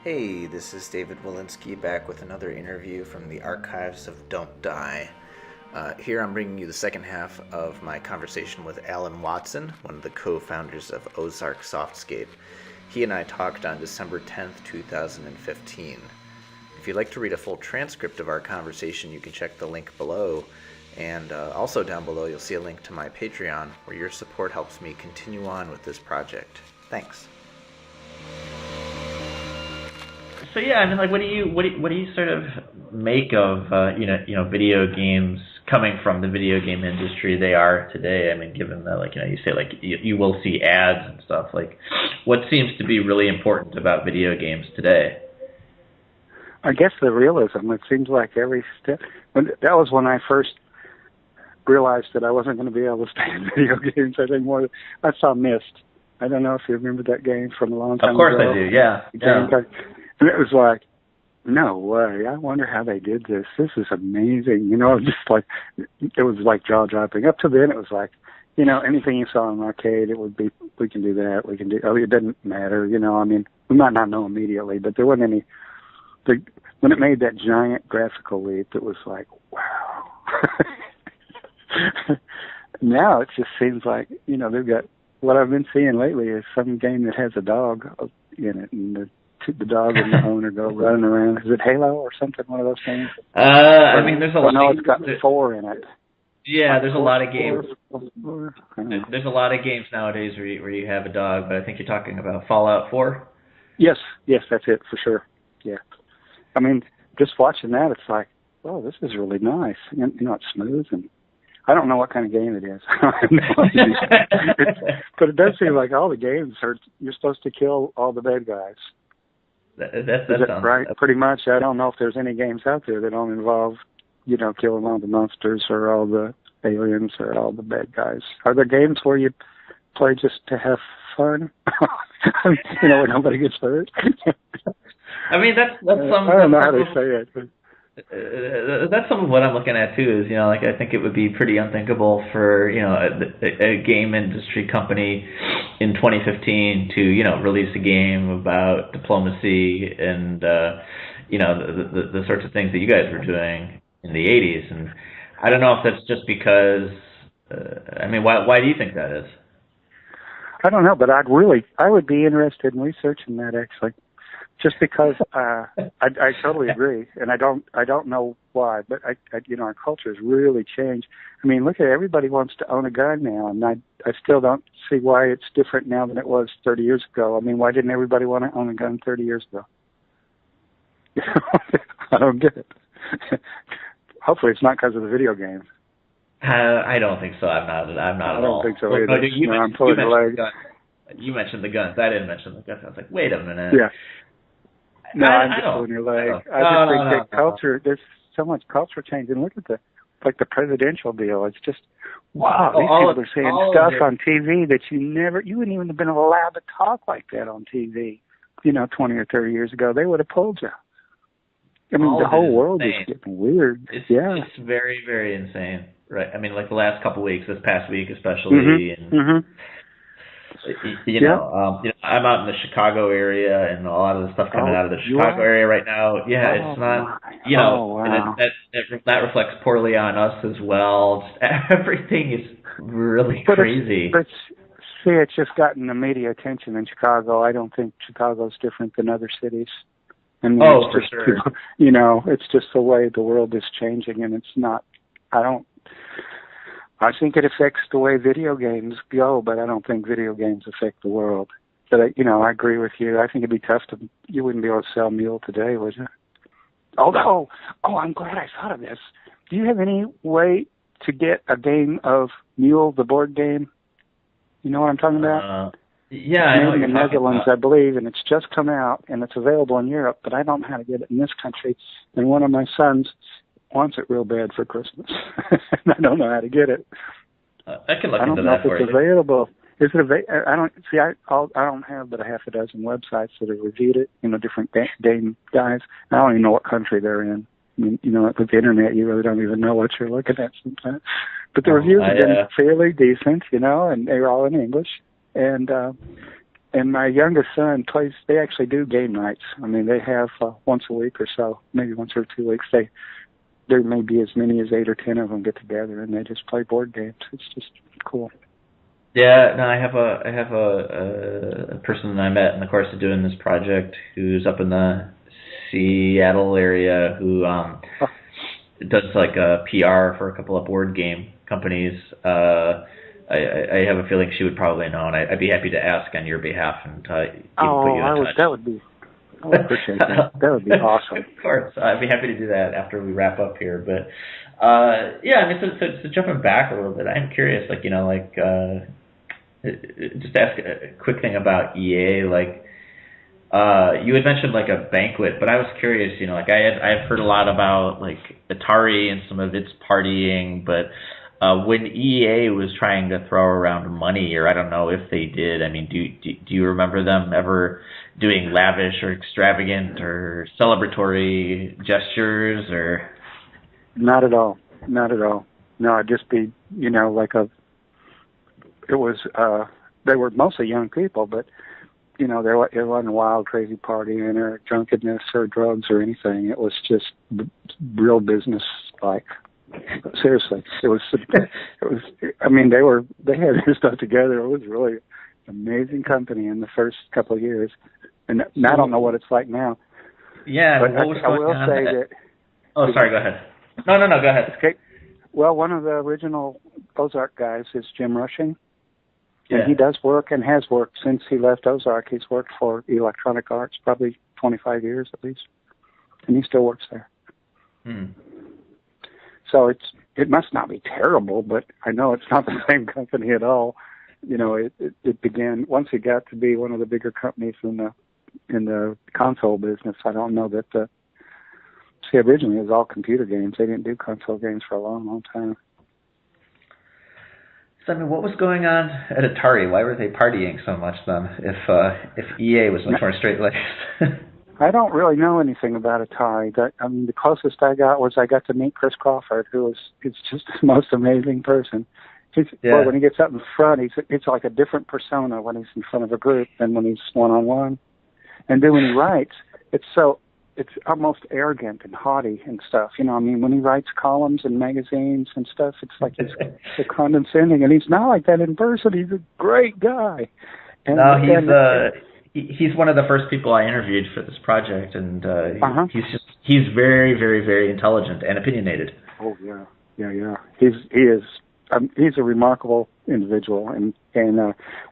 Hey, this is David Wolinsky back with another interview from the archives of Don't Die. Here I'm bringing you the second half of my conversation with Alan Watson, one of the co-founders of Ozark Softscape. He and I talked on December 10th, 2015. If you'd like to read a full transcript of our conversation, you can check the link below. And also down below, you'll see a link to my Patreon, where your support helps me continue on with this project. Thanks. So yeah, I mean, like, what do you sort of make of video games coming from the video game industry they are today? I mean, given that, like, you say, like, you will see ads and stuff. Like, what seems to be really important about video games today? I guess the realism. It seems like every step. That was when I first realized that I wasn't going to be able to stay in video games. I think I saw Myst. I don't know if you remember that game from a long time ago. Of course I do. Yeah. And it was like, no way. I wonder how they did this. This is amazing. Just like, it was like jaw-dropping. Up to then, it was like, anything you saw in an arcade, it would be, we can do that, we can do, it didn't matter, I mean, we might not know immediately, but there wasn't any, when it made that giant graphical leap, it was like, wow. Now it just seems like, they've got, what I've been seeing lately is some game that has a dog in it, and the dog and the owner go running around. Is it Halo or something? One of those things. I mean, there's a lot. No, it's got 4 in it. Yeah, like there's a lot of games. Four. There's a lot of games nowadays where you have a dog, but I think you're talking about Fallout 4. Yes, that's it for sure. Yeah, I mean, just watching that, it's like, oh, this is really nice. It's smooth, and I don't know what kind of game it is. I have no idea. But it does seem like all the games you're supposed to kill all the bad guys. Is that right? Pretty much. I don't know if there's any games out there that don't involve, killing all the monsters or all the aliens or all the bad guys. Are there games where you play just to have fun? Where nobody gets hurt? I mean, that's some. I don't know how they say it. But that's some of what I'm looking at too. Is like, I think it would be pretty unthinkable for a game industry company in 2015 to release a game about diplomacy and the sorts of things that you guys were doing in the 80s. And I don't know if that's just because. I mean, why do you think that is? I don't know, but I would be interested in researching that actually. Just because I totally agree, and I don't know why, but our culture has really changed. I mean, look at everybody wants to own a gun now, and I still don't see why it's different now than it was 30 years ago. I mean, why didn't everybody want to own a gun 30 years ago? I don't get it. Hopefully, it's not because of the video games. I don't think so. I'm not at all. I don't think so either. You mentioned the guns. I didn't mention the guns. I was like, wait a minute. Yeah. No, I'm just pulling your leg. I just think that culture, there's so much culture change. And look at the presidential deal. It's just, wow, these people are saying stuff on TV that you wouldn't even have been allowed to talk like that on TV, 20 or 30 years ago. They would have pulled you. I mean, the whole world is getting weird. It's very, very insane, right? I mean, like the last couple of weeks, this past week especially, I'm out in the Chicago area, and a lot of the stuff coming out of the Chicago area right now. Yeah, it's not, and that reflects poorly on us as well. Just, everything is really crazy. But see, it's just gotten the media attention in Chicago. I don't think Chicago's different than other cities. I mean, for sure. It's just the way the world is changing, and it's not. I think it affects the way video games go, but I don't think video games affect the world. But I agree with you. I think it'd be tough you wouldn't be able to sell M.U.L.E. today, would you? I'm glad I thought of this. Do you have any way to get a game of M.U.L.E., the board game? You know what I'm talking about? Yeah, I know. In the Netherlands, I believe, and it's just come out, and it's available in Europe, but I don't know how to get it in this country. And one of my sons wants it real bad for Christmas. I don't know how to get it. I can look into that for you. I don't know if it's available. Is it available? I don't see. I don't have but a half a dozen websites that have reviewed it. Different game guys. I don't even know what country they're in. I mean, with the internet, you really don't even know what you're looking at sometimes. But the reviews have been fairly decent, and they're all in English. And And my youngest son plays. They actually do game nights. I mean, they have once a week or so, maybe once or 2 weeks. There may be as many as 8 or 10 of them get together, and they just play board games. It's just cool. Yeah, no, I have a person that I met in the course of doing this project who's up in the Seattle area who does like a PR for a couple of board game companies. I have a feeling she would probably know, and I'd be happy to ask on your behalf and put you in touch. I would appreciate that. That would be awesome. Of course, I'd be happy to do that after we wrap up here. But yeah, I mean, so jumping back a little bit, I'm curious, like, you know, like just ask a quick thing about EA. Like, you had mentioned like a banquet, but I was curious, you know, like I've heard a lot about like Atari and some of its partying, but when EA was trying to throw around money, or I don't know if they did, I mean, do you remember them ever doing lavish or extravagant or celebratory gestures, or? Not at all. Not at all. No, it'd just be, you know, like they were mostly young people, but, you know, it wasn't wild, crazy partying or drunkenness or drugs or anything. It was just real business, like, seriously. It was, I mean, they had their stuff together. It was really amazing company in the first couple of years. And I don't know what it's like now. Yeah, but what was going on? I will say that. Oh, sorry, go ahead. No, go ahead. Okay. Well, one of the original Ozark guys is Jim Rushing. Yeah. And he does work and has worked since he left Ozark. He's worked for Electronic Arts probably 25 years at least. And he still works there. So it must not be terrible, but I know it's not the same company at all. You know, it began once it got to be one of the bigger companies in the console business. I don't know that originally it was all computer games. They didn't do console games for a long, long time. So I mean, what was going on at Atari? Why were they partying so much then? If EA was much more straight-laced. I don't really know anything about Atari. The closest I got was I got to meet Chris Crawford, who is just the most amazing person. Well, when he gets up in front, it's like a different persona when he's in front of a group than when he's one-on-one. And then when he writes, it's almost arrogant and haughty and stuff. You know, I mean, when he writes columns and magazines and stuff, it's like he's so condescending. And he's not like that in person. He's a great guy. And, no, he's one of the first people I interviewed for this project, and he's very, very, very intelligent and opinionated. Oh yeah. He's a remarkable individual, and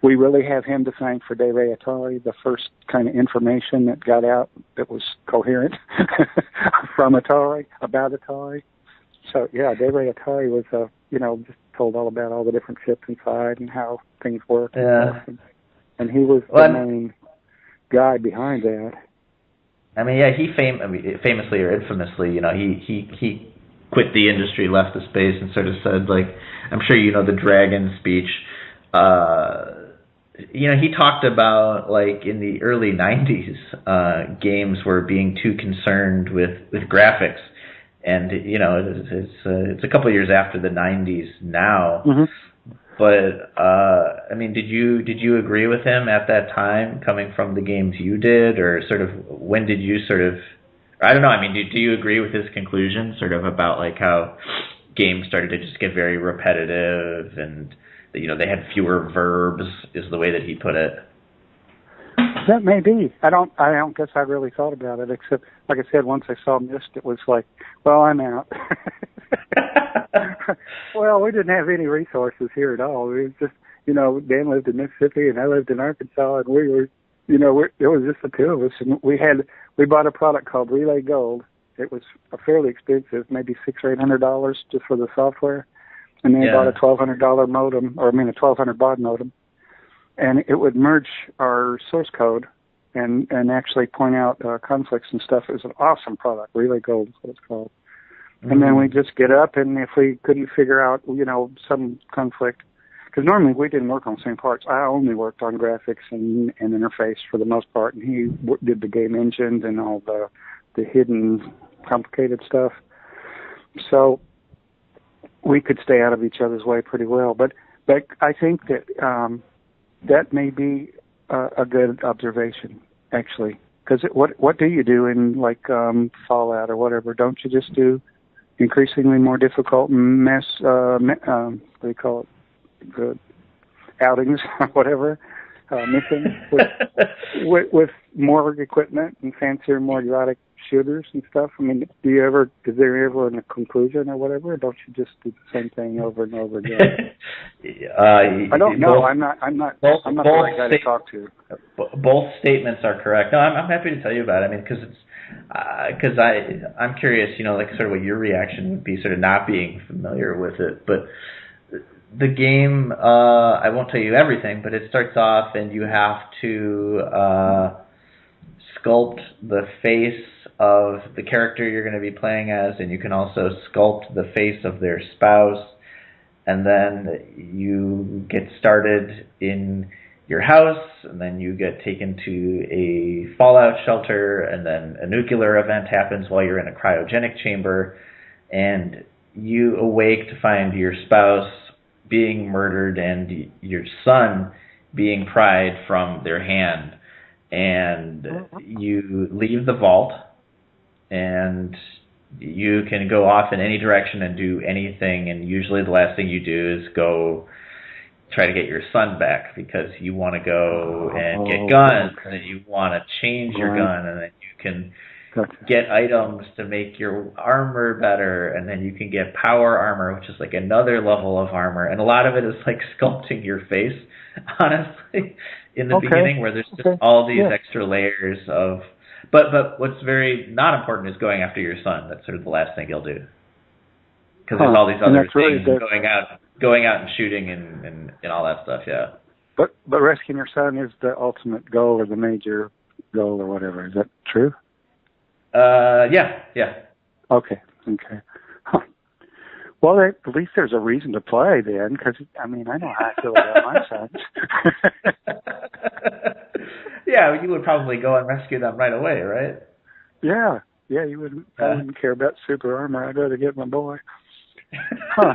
we really have him to thank for De Re Atari, the first kind of information that got out that was coherent from Atari, about Atari. So yeah, De Re Atari was just told all about all the different chips inside and how things work. Yeah. And he was the main guy behind that. I mean, yeah, he famously or infamously, you know, he quit the industry, left the space, and sort of said, like, I'm sure you know the Dragon speech. You know, he talked about, like, in the early 90s, games were being too concerned with graphics. And, you know, it's a couple of years after the 90s now. Mm-hmm. But, I mean, did you agree with him at that time, coming from the games you did? Or sort of, when did you sort of, I don't know, I mean, do you agree with his conclusion, sort of about, like, how games started to just get very repetitive and, you know, they had fewer verbs, is the way that he put it? That may be. I don't guess I really thought about it, except, like I said, once I saw Myst, it was like, well, I'm out. Well, we didn't have any resources here at all. It was just, you know, Dan lived in Mississippi and I lived in Arkansas, and we were, you know, it was just the two of us. And we bought a product called Relay Gold. It was fairly expensive, maybe $600 or $800 just for the software. And then we bought a $1,200 modem, a 1,200 baud modem. And it would merge our source code and actually point out conflicts and stuff. It was an awesome product. Relay Gold is what it's called. Mm-hmm. And then we just get up, and if we couldn't figure out, you know, some conflict, because normally we didn't work on the same parts. I only worked on graphics and interface for the most part, and he did the game engines and all the hidden complicated stuff. So we could stay out of each other's way pretty well. But I think that that may be a good observation, actually. Because what do you do in like Fallout or whatever? Don't you just do increasingly more difficult what do you call it? Outings or whatever, missions with more equipment and fancier, more exotic shooters and stuff. I mean, is there ever a conclusion or whatever? Or don't you just do the same thing over and over again? I don't know. I'm not the right guy to talk to. Both statements are correct. No, I'm happy to tell you about it. I mean, because I'm curious, like sort of what your reaction would be, sort of not being familiar with it, but. The game, I won't tell you everything, but it starts off and you have to sculpt the face of the character you're going to be playing as, and you can also sculpt the face of their spouse, and then you get started in your house, and then you get taken to a fallout shelter, and then a nuclear event happens while you're in a cryogenic chamber, and you awake to find your spouse being murdered and your son being pried from their hand, and you leave the vault and you can go off in any direction and do anything, and usually the last thing you do is go try to get your son back because you want to go and get guns, and then you want to change your gun, and then you can get items to make your armor better, and then you can get power armor, which is like another level of armor, and a lot of it is like sculpting your face, honestly, in the beginning, where there's just all these extra layers of, but what's very not important is going after your son. That's sort of the last thing you'll do, because there's all these other things, going out and shooting and all that stuff, yeah. But rescuing your son is the ultimate goal or the major goal or whatever. Is that true? Yeah. Okay. Huh. Well, at least there's a reason to play then, because, I mean, I know how I feel about my sons. Yeah, you would probably go and rescue them right away, right? Yeah, you wouldn't. I wouldn't care about super armor. I'd rather get my boy. Huh.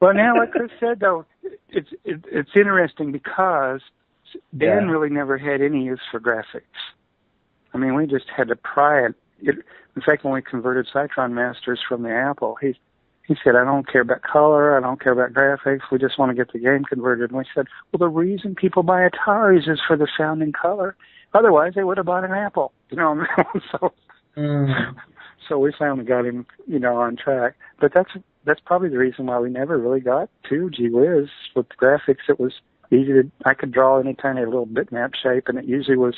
Well, now, like Chris said, though, it's interesting because Dan really never had any use for graphics. I mean, we just had to pry it. In fact, when we converted Cytron Masters from the Apple, he said, I don't care about color, I don't care about graphics, we just want to get the game converted. And we said, well, the reason people buy Ataris is for the sound and color. Otherwise, they would have bought an Apple. So we finally got him, on track. But that's probably the reason why we never really got to gee whiz with the graphics. It was easy I could draw any kind of little bitmap shape, and it usually was.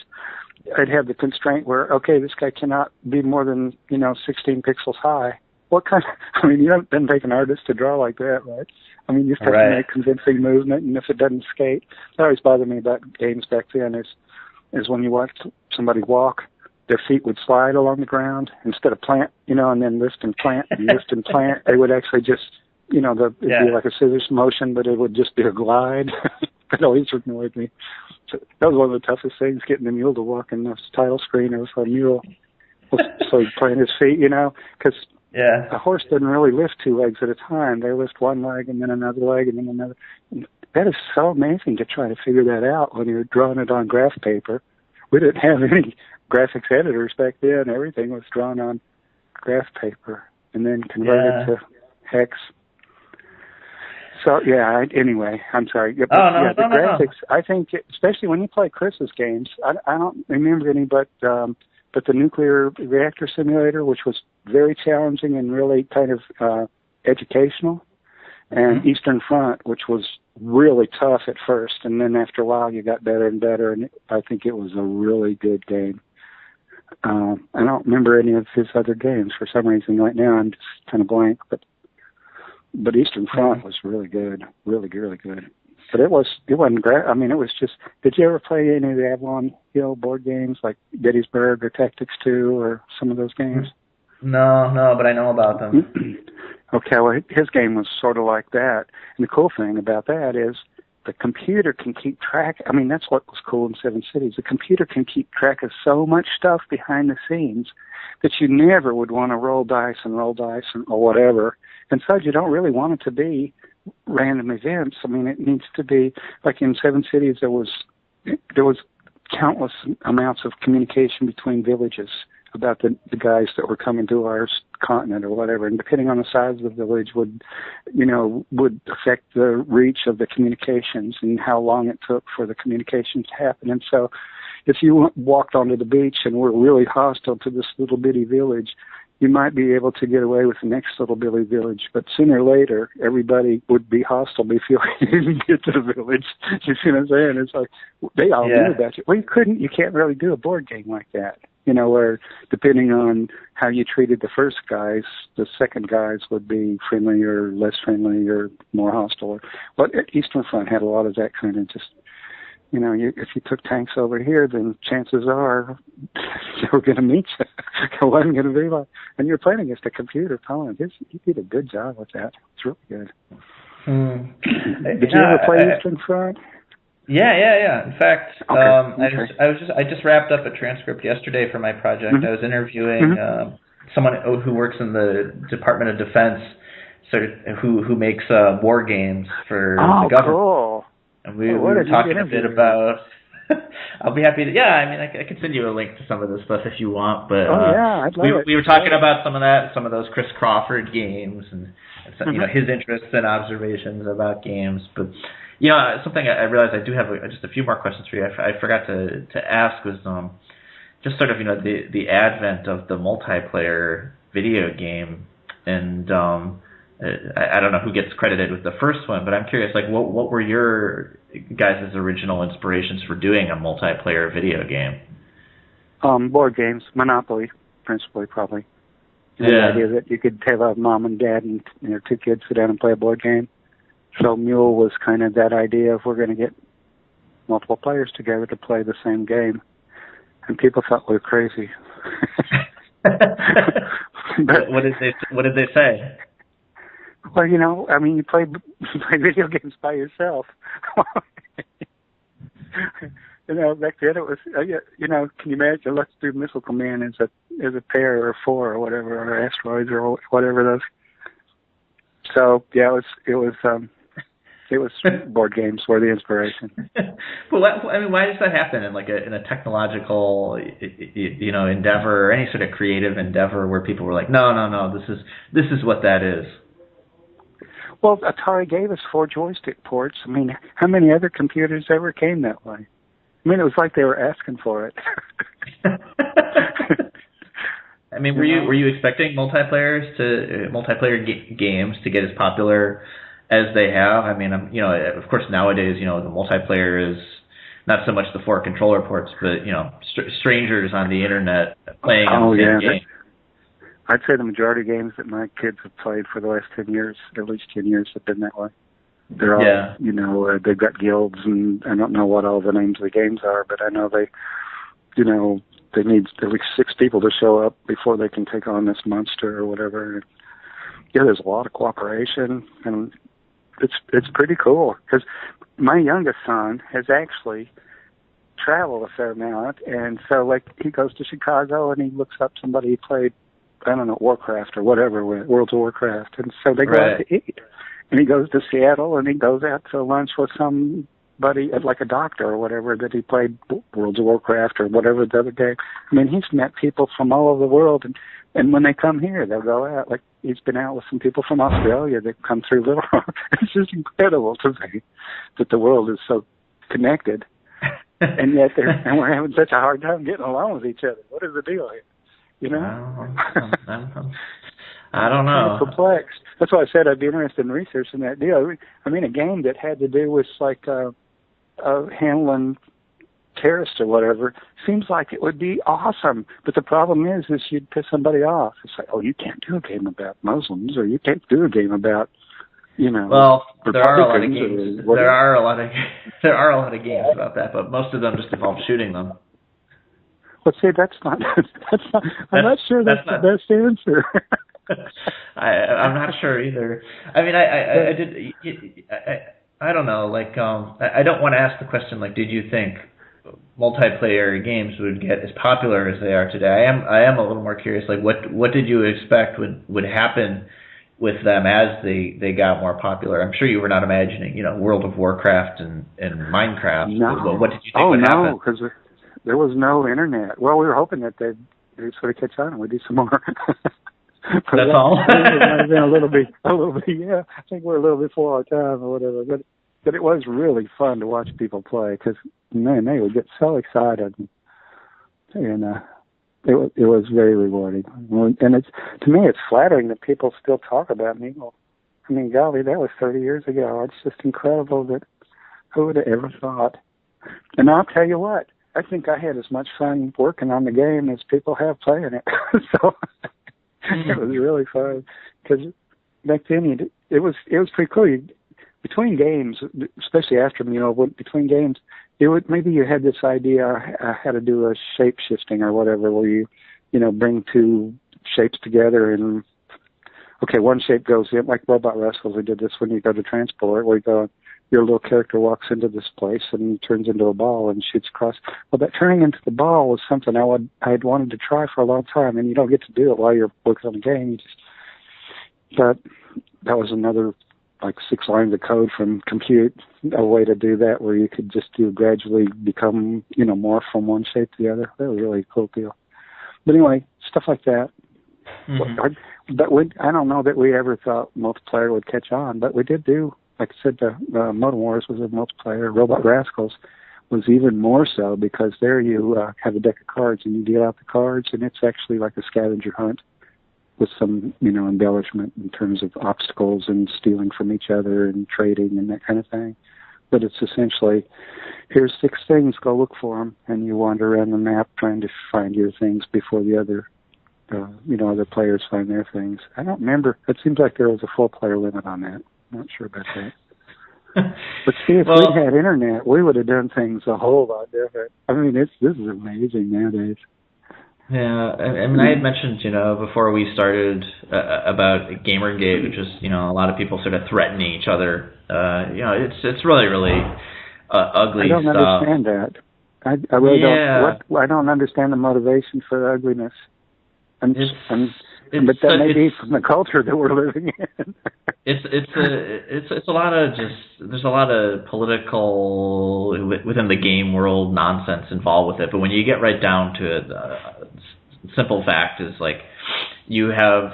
I'd have the constraint where, okay, this guy cannot be more than, 16 pixels high. What kind of, it doesn't take an artist to draw like that, right? You just have to make convincing movement, and if it doesn't skate, that always bothered me about games back then is when you watch somebody walk, their feet would slide along the ground instead of plant, and then lift and plant, they would actually just, it'd be like a scissors motion, but it would just be a glide. That always annoyed me. So that was one of the toughest things, getting the mule to walk in the title screen. It was a mule. So he'd plant his feet, because a horse doesn't really lift two legs at a time. They lift one leg and then another leg and then another. That is so amazing to try to figure that out when you're drawing it on graph paper. We didn't have any graphics editors back then. Everything was drawn on graph paper and then converted to hex. So, anyway, I'm sorry. The graphics, I think, especially when you play Chris's games, I don't remember any but the Nuclear Reactor Simulator, which was very challenging and really kind of educational, and Eastern Front, which was really tough at first, and then after a while you got better and better, and I think it was a really good game. I don't remember any of his other games for some reason right now. I'm just kind of blank, but Eastern Front was really good, really, really good. But it wasn't great. It was just, did you ever play any of the Avalon Hill board games like Gettysburg or Tactics 2 or some of those games? No, but I know about them. Okay, well, his game was sort of like that. And the cool thing about that is the computer can keep track. That's what was cool in Seven Cities. The computer can keep track of so much stuff behind the scenes that you never would want to roll dice or whatever. And so you don't really want it to be random events. It needs to be, like in Seven Cities, there was countless amounts of communication between villages about the guys that were coming to our continent or whatever, and depending on the size of the village would affect the reach of the communications and how long it took for the communications to happen. And so if you walked onto the beach and were really hostile to this little bitty village, you might be able to get away with the next little bitty village, but sooner or later, everybody would be hostile before you didn't get to the village. You see what I'm saying? It's like, they all knew about you. Well, you can't really do a board game like that, where depending on how you treated the first guys, the second guys would be friendly or less friendly or more hostile. But Eastern Front had a lot of that kind of just, if you took tanks over here, then chances are they were going to meet you. It wasn't going to be like, and you're playing against a computer, Colin. You did a good job with that. It's really good. Did you ever play Eastern Front? Yeah. In fact, okay. I just wrapped up a transcript yesterday for my project. I was interviewing someone who works in the Department of Defense, who makes war games for the government. Cool. And we were talking a bit about. I'll be happy to. Yeah, I mean, I can send you a link to some of this stuff if you want. But I'd love it. We were talking about some of that, some of those Chris Crawford games, and some, his interests and observations about games. But something I realized I do have just a few more questions for you. I forgot to ask was just sort of the advent of the multiplayer video game, and I don't know who gets credited with the first one, but I'm curious, like, what were your guys' original inspirations for doing a multiplayer video game? Board games, Monopoly, principally, probably. The idea that you could have a mom and dad and two kids sit down and play a board game. So M.U.L.E. was kind of that idea of we're going to get multiple players together to play the same game. And people thought we were crazy. But what did they say? Well, you play video games by yourself. Back then it was, can you imagine? Let's do Missile Command as a pair or four or whatever, or asteroids or whatever those. So yeah, it was board games were the inspiration. Well, why does that happen in in a technological, endeavor or any sort of creative endeavor where people were like, no, this is what that is? Well, Atari gave us 4 joystick ports. I mean, how many other computers ever came that way? I mean, it was like they were asking for it. I mean, were you expecting multiplayer games to get as popular as they have? I mean, of course nowadays, the multiplayer is not so much the 4 controller ports, but strangers on the internet playing on the same game. I'd say the majority of games that my kids have played for the last 10 years, at least 10 years, have been that way. They're all, they've got guilds, and I don't know what all the names of the games are, but I know they need at least 6 people to show up before they can take on this monster or whatever. Yeah, there's a lot of cooperation, and it's pretty cool, because my youngest son has actually traveled a fair amount, and so, he goes to Chicago, and he looks up somebody he played, I don't know, Warcraft or whatever, World of Warcraft. And so they go out to eat. And he goes to Seattle and he goes out to lunch with somebody, like a doctor or whatever, that he played World of Warcraft or whatever the other game. I mean, he's met people from all over the world. And when they come here, they'll go out. Like, he's been out with some people from Australia that come through Little Rock. It's just incredible to me that the world is so connected. And yet we're having such a hard time getting along with each other. What is the deal here? I don't know. I'm perplexed. That's why I said I'd be interested in researching that deal. I mean, a game that had to do with handling terrorists or whatever seems like it would be awesome. But the problem is you'd piss somebody off. It's like, you can't do a game about Muslims, or you can't do a game about, Well, there are a lot of games. There are a lot of games about that, but most of them just involve shooting them. Well, see, I'm not sure that's the best answer. I'm not sure either. I mean, I don't know. I don't want to ask the question, did you think multiplayer games would get as popular as they are today? I am a little more curious. What did you expect would happen with them as they got more popular? I'm sure you were not imagining, World of Warcraft and Minecraft. No. What did you think would happen? there was no internet. Well, we were hoping that they'd sort of catch on and we'd do some more. That's all. It might have been a little bit. Yeah, I think we're a little before our time or whatever. But it was really fun to watch people play because man, they would get so excited, and it was very rewarding. And it's, to me, it's flattering that people still talk about M.U.L.E. I mean, golly, that was 30 years ago. It's just incredible that who would have ever thought. And I'll tell you what, I think I had as much fun working on the game as people have playing it. So it was really fun because back then it was pretty cool. Between games, especially after M.U.L.E., between games, maybe you had this idea how to do a shape shifting or whatever, where you bring two shapes together and okay, one shape goes in, like Robot Rascals. We did this when you go to transport, where your little character walks into this place and turns into a ball and shoots across. Well, that turning into the ball was something I'd wanted to try for a long time, and you don't get to do it while you're working on a game. But that was another like 6 lines of code from Compute, a way to do that where you could just gradually become, morph from one shape to the other. That was really a cool deal. But anyway, stuff like that. Mm-hmm. But I don't know that we ever thought multiplayer would catch on, but we did do, like I said, the Modem Wars was a multiplayer. Robot Rascals was even more so because there you have a deck of cards and you deal out the cards, and it's actually like a scavenger hunt with some, embellishment in terms of obstacles and stealing from each other and trading and that kind of thing. But it's essentially, here's 6 things, go look for them, and you wander around the map trying to find your things before the other other players find their things. I don't remember. It seems like there was a 4-player limit on that. I'm not sure about that. But see, if we had internet, we would have done things a whole lot different. I mean, this is amazing nowadays. Yeah, I mean, I had mentioned, before we started about Gamergate, which is, a lot of people sort of threatening each other. It's really, really ugly stuff. I don't understand that. I really don't. I don't understand the motivation for the ugliness. But that may be from the culture that we're living in. It's a lot of there's a lot of political within the game world nonsense involved with it. But when you get right down to it, simple fact is like you have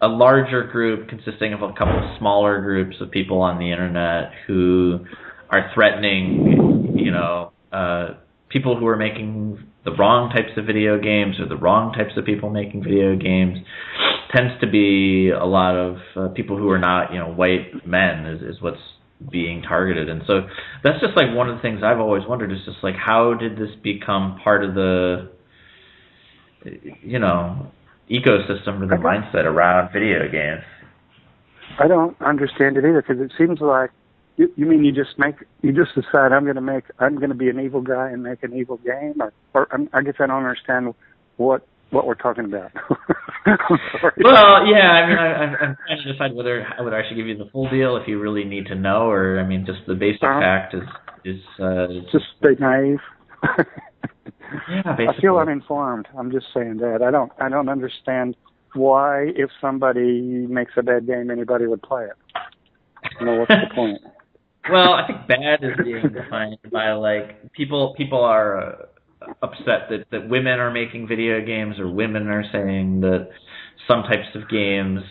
a larger group consisting of a couple of smaller groups of people on the internet who are threatening people who are making the wrong types of video games or the wrong types of people making video games. Tends to be a lot of people who are not, white men is what's being targeted. And so that's just like one of the things I've always wondered is just like, how did this become part of the, ecosystem or the mindset around video games? I don't understand it either, because it seems like, you mean you just decide I'm going to be an evil guy and make an evil game, or I guess I don't understand what we're talking about. Well, yeah, I mean, I'm trying to decide whether I would actually give you the full deal if you really need to know, or I mean, just the basic fact is just stay naive. Yeah, basically. I feel uninformed. I'm just saying that I don't understand why, if somebody makes a bad game, anybody would play it. What's the point? Well, I think bad is being defined by like people are upset that women are making video games, or women are saying that some types of games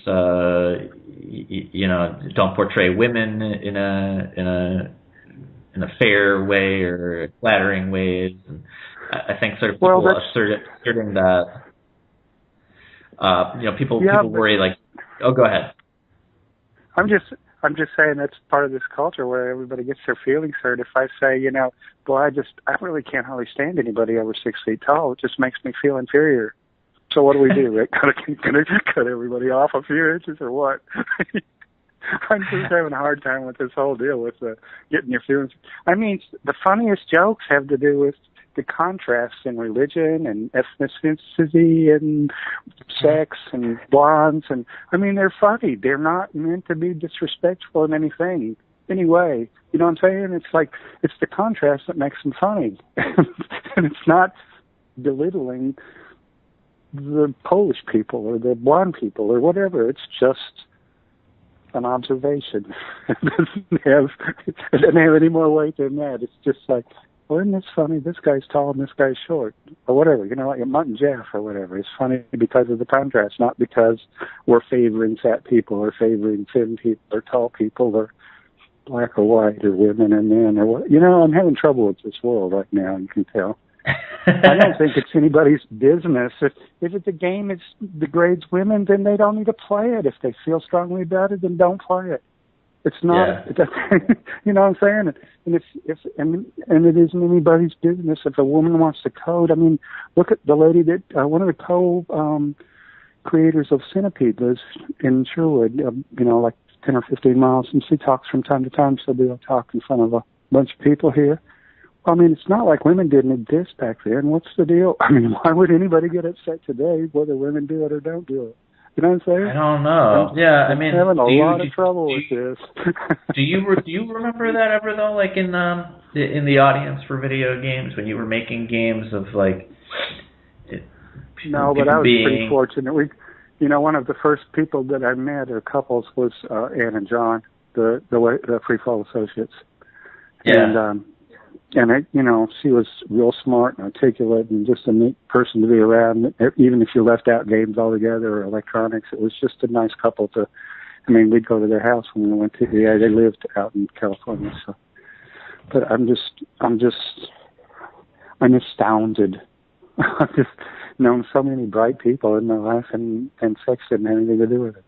don't portray women in a fair way or flattering ways. And I think sort of people asserting that people worry like, oh, go ahead. I'm just saying that's part of this culture where everybody gets their feelings hurt. If I say, I really can't hardly stand anybody over 6 feet tall. It just makes me feel inferior. So what do we do, Rick? Gonna cut everybody off a few inches or what? I'm just having a hard time with this whole deal with getting your feelings. I mean, the funniest jokes have to do with the contrasts in religion and ethnicity and sex and blondes, and I mean, they're funny. They're not meant to be disrespectful in anything, anyway. You know what I'm saying? It's like, it's the contrast that makes them funny. And it's not belittling the Polish people or the blonde people or whatever. It's just an observation. It doesn't have any more weight than that. It's just like, well, isn't this funny? This guy's tall and this guy's short, or whatever. You know, like a Mutt and Jeff or whatever. It's funny because of the contrast, not because we're favoring fat people or favoring thin people or tall people or black or white or women or men or what. You know, I'm having trouble with this world right now. You can tell. I don't think it's anybody's business. If it's a game that degrades women, then they don't need to play it. If they feel strongly about it, then don't play it. It's not. Yeah. You know what I'm saying? And it isn't anybody's business if a woman wants to code. I mean, look at the lady that one of the creators of Centipede lives in Sherwood. You know, like 10 or 15 miles, and she talks from time to time. She'll be able to talk in front of a bunch of people here. I mean, it's not like women didn't exist back then. What's the deal? I mean, why would anybody get upset today whether women do it or don't do it? You know what I'm saying? I don't know. I mean, I'm having a lot of trouble with this. do you remember that ever though? Like in the audience for video games when you were making games of like. No, but I was pretty fortunate. One of the first people that I met or couples was Ann and John, the Free Fall Associates. Yeah. And she was real smart and articulate and just a neat person to be around. Even if you left out games altogether or electronics, it was just a nice couple to. I mean, we'd go to their house when we went to. Yeah, they lived out in California. So, but I'm astounded. I've just known so many bright people in my life, and sex didn't have anything to do with it.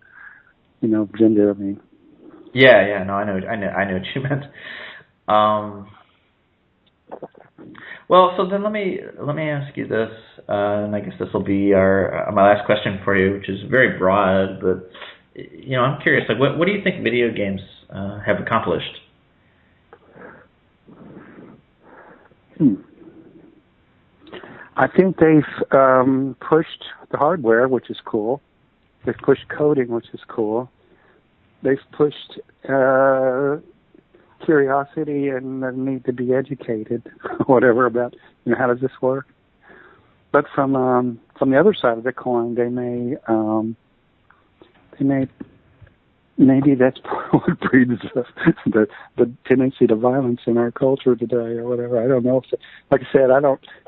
You know, gender. I mean. Yeah. No, I know what you meant. Well, so then let me ask you this, and I guess this will be my last question for you, which is very broad, but I'm curious. Like, what do you think video games have accomplished? I think they've pushed the hardware, which is cool. They've pushed coding, which is cool. They've pushed curiosity and the need to be educated, whatever, about how does this work. But from the other side of the coin, they may maybe that's what breeds the tendency to violence in our culture today, or whatever. I don't know. Like I said,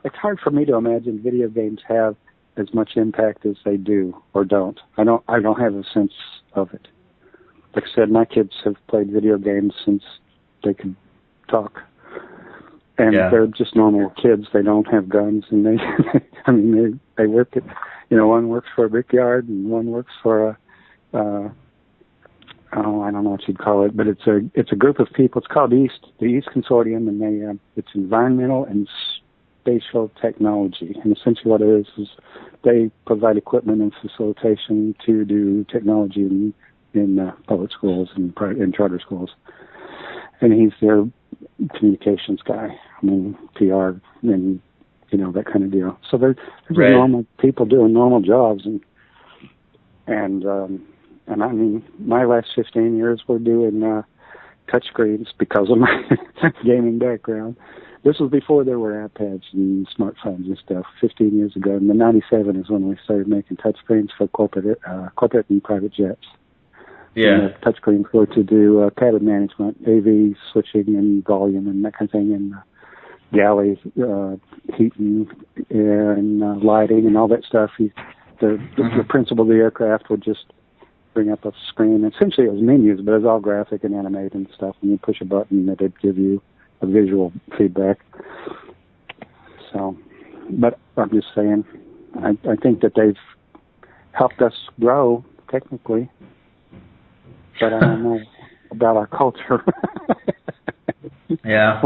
it's hard for me to imagine video games have as much impact as they do or don't. I don't have a sense of it. Like I said, my kids have played video games since they could talk, and they're just normal kids. They don't have guns, and they work at, one works for a brickyard and one works for I don't know what you'd call it, but it's a group of people. It's called the East Consortium, and it's environmental and spatial technology. And essentially, what it is they provide equipment and facilitation to do technology in public schools and charter schools. And he's their communications guy. I mean, PR and that kind of deal. So they're just normal people doing normal jobs, and I mean, my last 15 years were doing touchscreens because of my gaming background. This was before there were iPads and smartphones and stuff. 15 years ago, and the '97 is when we started making touchscreens for corporate and private jets. Yeah. Touchscreens were to do cabin management, AV switching and volume and that kind of thing, and galleys, heating and lighting and all that stuff. The principal of the aircraft would just bring up a screen. Essentially, it was menus, but it was all graphic and animated and stuff. And you push a button, it'd give you a visual feedback. So, but I'm just saying, I think that they've helped us grow technically. But I don't know about our culture. Yeah,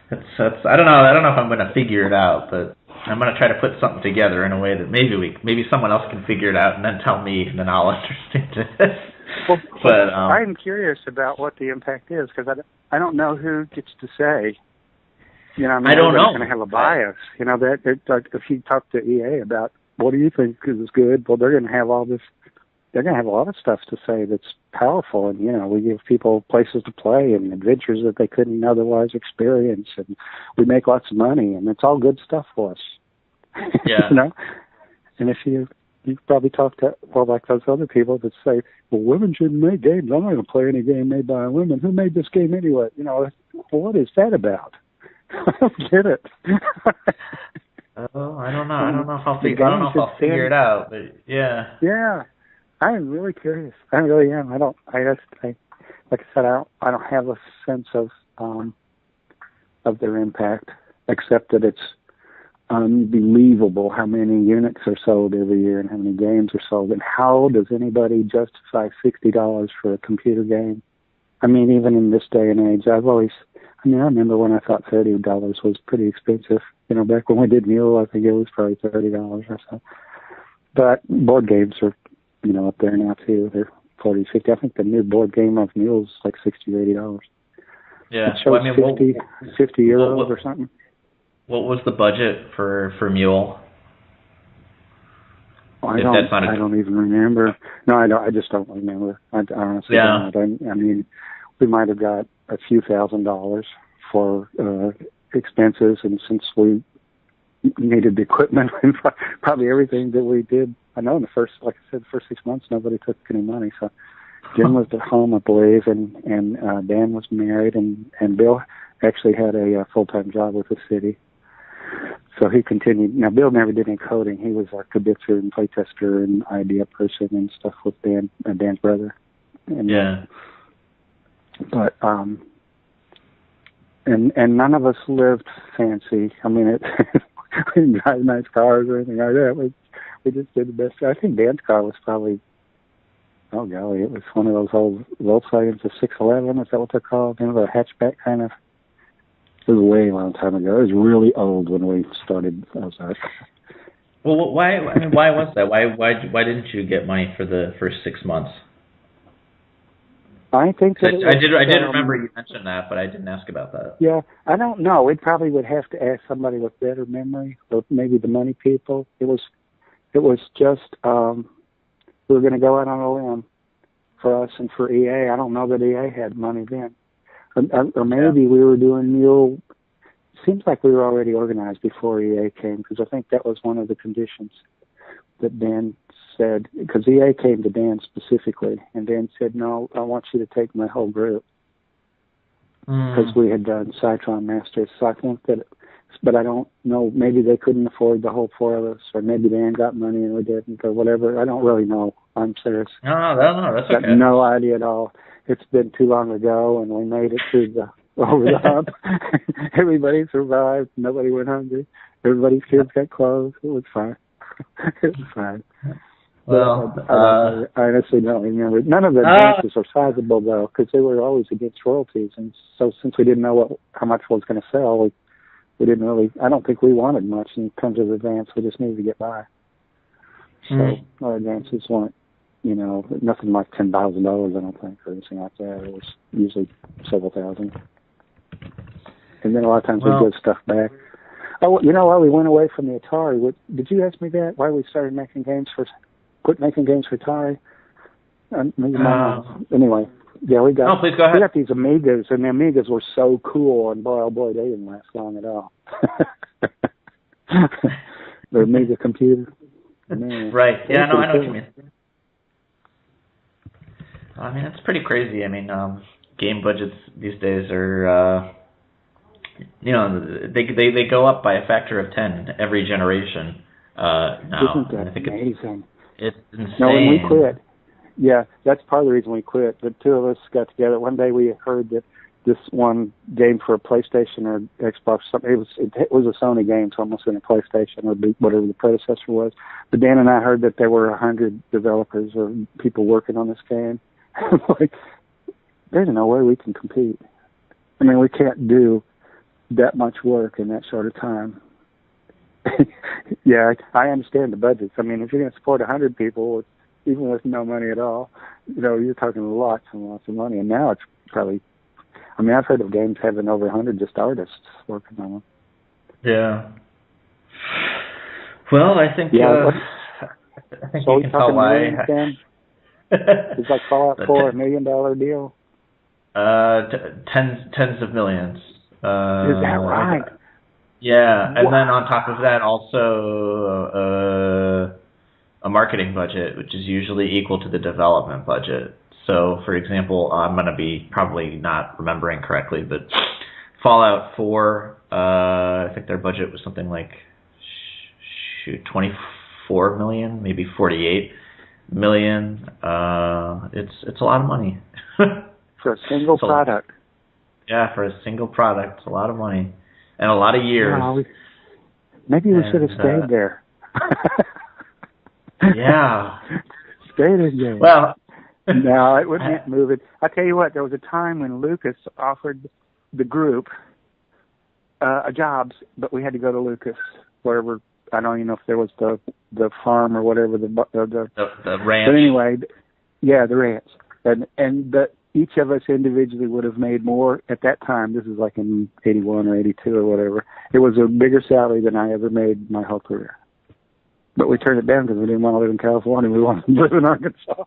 that's I don't know if I'm going to figure it out, but I'm going to try to put something together in a way that maybe someone else can figure it out and then tell me, and then I'll understand it. But I'm curious about what the impact is, because I don't know who gets to say. I don't know. Going to have a bias. That if you talk to EA about what do you think is good, well, they're going to have all this. They're going to have a lot of stuff to say that's powerful, and we give people places to play and adventures that they couldn't otherwise experience, and we make lots of money, and it's all good stuff for us. Yeah. And if you you probably talk to, well, like those other people that say, well, women shouldn't make games. I'm not going to play any game made by women. Who made this game anyway? You know, well, what is that about? I don't get it. Oh, I don't know. I don't know if I'll figure it out, but yeah. Yeah, I am really curious. I really am. Like I said, I don't have a sense of their impact, except that it's unbelievable how many units are sold every year and how many games are sold. And how does anybody justify $60 for a computer game? I mean, even in this day and age, I remember when I thought $30 was pretty expensive. You know, back when we did M.U.L.E, I think it was probably $30 or so. But board games are, you know, up there now too. They're 40, 50. I think the new board game of M.U.L.E is like $60 or $80. Yeah, it shows 50 euros or something. What was the budget for M.U.L.E? I don't even remember. No, I just don't remember. I honestly don't. I mean, we might have got a few $1,000s for expenses, and since we needed the equipment and probably everything that we did, I know in the first 6 months, nobody took any money. So Jim was at home, I believe, and Dan was married, and Bill actually had a full-time job with the city. So he continued. Now, Bill never did any coding. He was our kibitzer and playtester and idea person and stuff with Dan, Dan's brother. And, yeah. But and none of us lived fancy. I mean, we didn't drive nice cars or anything like that. We just did the best. I think Dan's car was probably, oh golly, it was one of those old Volkswagens, the 611. Is that what they're called? You know, the hatchback kind of. It was a way long time ago. It was really old when we started Ozark. Well, why was that? Why didn't you get money for the first 6 months? I think that I did remember you mentioned that, but I didn't ask about that. Yeah, I don't know. We probably would have to ask somebody with better memory, or maybe the money people. It was just we were going to go out on a limb for us and for EA. I don't know that EA had money then. Or maybe we were doing M.U.L.E. Seems like we were already organized before EA came, because I think that was one of the conditions that Dan said, because EA came to Dan specifically, and Dan said, no, I want you to take my whole group, because we had done Cytron Masters. So I think that, but I don't know, maybe they couldn't afford the whole four of us, or maybe Dan got money and we didn't, or whatever. I don't really know. I'm serious. No, that's okay. Got no idea at all. It's been too long ago, and we made it through over the hump. Everybody survived. Nobody went hungry. Everybody's kids got clothes. It was fine. It was fine. Well, I honestly don't remember. None of the dances are sizable, though, because they were always against royalties. And so since we didn't know how much was going to sell, we didn't really, I don't think we wanted much in terms of advance. We just needed to get by. So our advances weren't, you know, nothing like $10,000, I don't think, or anything like that. It was usually several thousand. And then a lot of times we give stuff back. Oh, you know why we went away from the Atari? Did you ask me that? Why we started quit making games for Atari? Anyway, yeah, we got. No, please go ahead. We got these Amigas, and the Amigas were so cool, and boy, oh boy, they didn't last long at all. The Amiga computer. Man, right. Yeah, no, I know what you mean. I mean, it's pretty crazy. I mean, game budgets these days are, you know, they go up by a factor of 10 every generation now. Isn't that amazing? It's insane. No, when we quit, yeah, that's part of the reason we quit. The two of us got together. One day we heard that this one game for a PlayStation or Xbox, it was a Sony game, so almost in a PlayStation or whatever the predecessor was. But Dan and I heard that there were 100 developers or people working on this game. Like, there's no way we can compete. I mean, we can't do that much work in that short of time. Yeah, I understand the budgets. I mean, if you're going to support 100 people, even with no money at all, you know, you're talking lots and lots of money. And now it's probably, I mean, I've heard of games having over 100 just artists working on them. Yeah. Well, I think so you can tell why. It's like Fallout 4, $1 million deal. Tens of millions. Is that right? Yeah, and then on top of that, also a marketing budget, which is usually equal to the development budget. So, for example, I'm going to be probably not remembering correctly, but Fallout 4, I think their budget was something like 24 million, maybe 48 million. It's a lot of money. For a single product. Yeah, for a single product, it's a lot of money. And a lot of years. Well, maybe we should have stayed there. Yeah. Stayed in there. Well, no, it wouldn't move it. I tell you what, there was a time when Lucas offered the group jobs, but we had to go to Lucas, wherever. I don't even know if there was the farm or whatever the ranch. But anyway, yeah, the ranch, and each of us individually would have made more at that time. This is like in 81 or 82 or whatever. It was a bigger salary than I ever made my whole career. But we turned it down because we didn't want to live in California. We wanted to live in Arkansas.